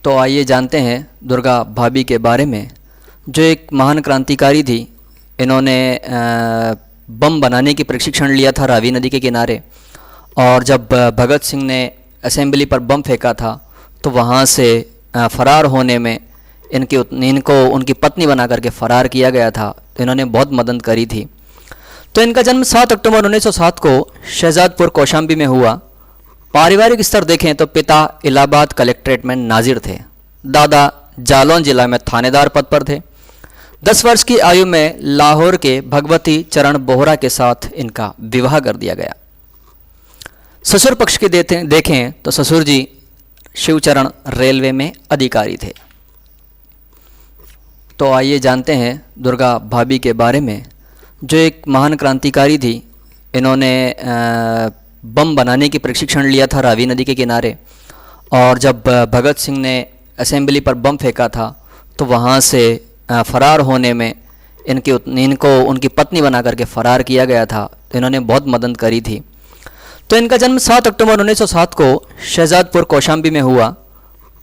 तो आइए जानते हैं दुर्गा भाभी के बारे में, जो एक महान क्रांतिकारी थी। इन्होंने बम बनाने की प्रशिक्षण लिया था रावी नदी के किनारे, और जब भगत सिंह ने असेंबली पर बम फेंका था तो वहाँ से फ़रार होने में इनको उनकी पत्नी बना करके फ़रार किया गया था। तो इन्होंने बहुत मदद करी थी। तो इनका जन्म 7 अक्टूबर 1907 को शहजादपुर कौशाम्बी में हुआ। पारिवारिक स्तर देखें तो पिता इलाहाबाद कलेक्ट्रेट में नाजिर थे, दादा जालौन जिला में थानेदार पद पर थे। 10 वर्ष की आयु में लाहौर के भगवती चरण बोहरा के साथ इनका विवाह कर दिया गया। ससुर पक्ष की देखें तो ससुर जी शिवचरण रेलवे में अधिकारी थे। तो आइए जानते हैं दुर्गा भाभी के बारे में, जो एक महान क्रांतिकारी थी। इन्होंने बम बनाने की प्रशिक्षण लिया था रावी नदी के किनारे, और जब भगत सिंह ने असेंबली पर बम फेंका था तो वहाँ से फ़रार होने में इनको उनकी पत्नी बना करके फ़रार किया गया था। तो इन्होंने बहुत मदद करी थी। तो इनका जन्म 7 अक्टूबर 1907 को शहजादपुर कौशाम्बी में हुआ।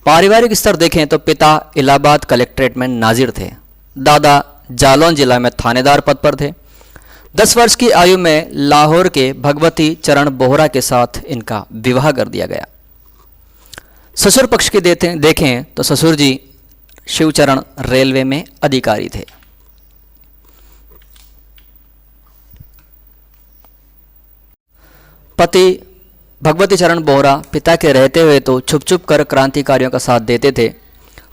पारिवारिक स्तर देखें तो पिता इलाहाबाद कलेक्ट्रेट में नाजिर थे, दादा जालौन जिला में थानेदार पद पर थे। 10 वर्ष की आयु में लाहौर के भगवती चरण बोहरा के साथ इनका विवाह कर दिया गया। ससुर पक्ष की देखें तो ससुर जी शिवचरण रेलवे में अधिकारी थे। पति भगवती चरण बोहरा पिता के रहते हुए तो छुप छुप कर क्रांतिकारियों का साथ देते थे,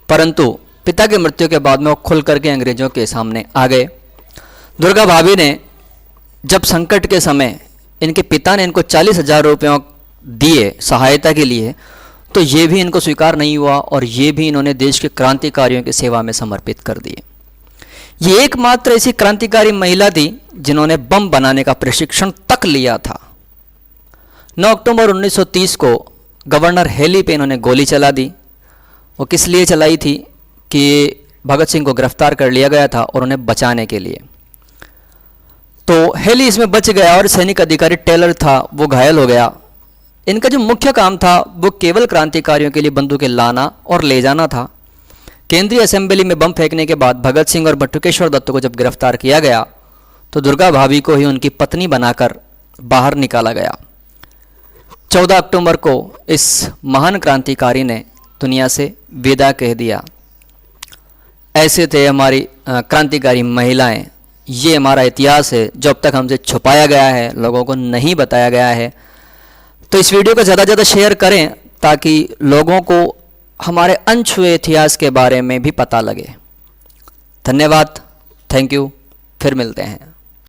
परंतु पिता की मृत्यु के बाद में वो खुल करके अंग्रेजों के सामने आ गए। दुर्गा भाभी ने जब संकट के समय इनके पिता ने इनको 40,000 रुपयों दिए सहायता के लिए, तो ये भी इनको स्वीकार नहीं हुआ और ये भी इन्होंने देश के क्रांतिकारियों की सेवा में समर्पित कर दिए। ये एकमात्र ऐसी क्रांतिकारी महिला थी जिन्होंने बम बनाने का प्रशिक्षण तक लिया था। 9 अक्टूबर 1930 को गवर्नर हेली पे इन्होंने गोली चला दी। वो किस लिए चलाई थी कि भगत सिंह को गिरफ्तार कर लिया गया था और उन्हें बचाने के लिए। तो हेली इसमें बच गया और सैनिक अधिकारी टेलर था वो घायल हो गया। इनका जो मुख्य काम था वो केवल क्रांतिकारियों के लिए बंदूकें लाना और ले जाना था। केंद्रीय असेंबली में बम फेंकने के बाद भगत सिंह और बटुकेश्वर दत्त को जब गिरफ्तार किया गया तो दुर्गा भाभी को ही उनकी पत्नी बनाकर बाहर निकाला गया। 14 अक्टूबर को इस महान क्रांतिकारी ने दुनिया से विदा कह दिया। ऐसे थे हमारी क्रांतिकारी महिलाएं। ये हमारा इतिहास है जो अब तक हमसे छुपाया गया है, लोगों को नहीं बताया गया है। तो इस वीडियो को ज़्यादा से ज़्यादा शेयर करें ताकि लोगों को हमारे अनछुए इतिहास के बारे में भी पता लगे। धन्यवाद, थैंक यू, फिर मिलते हैं।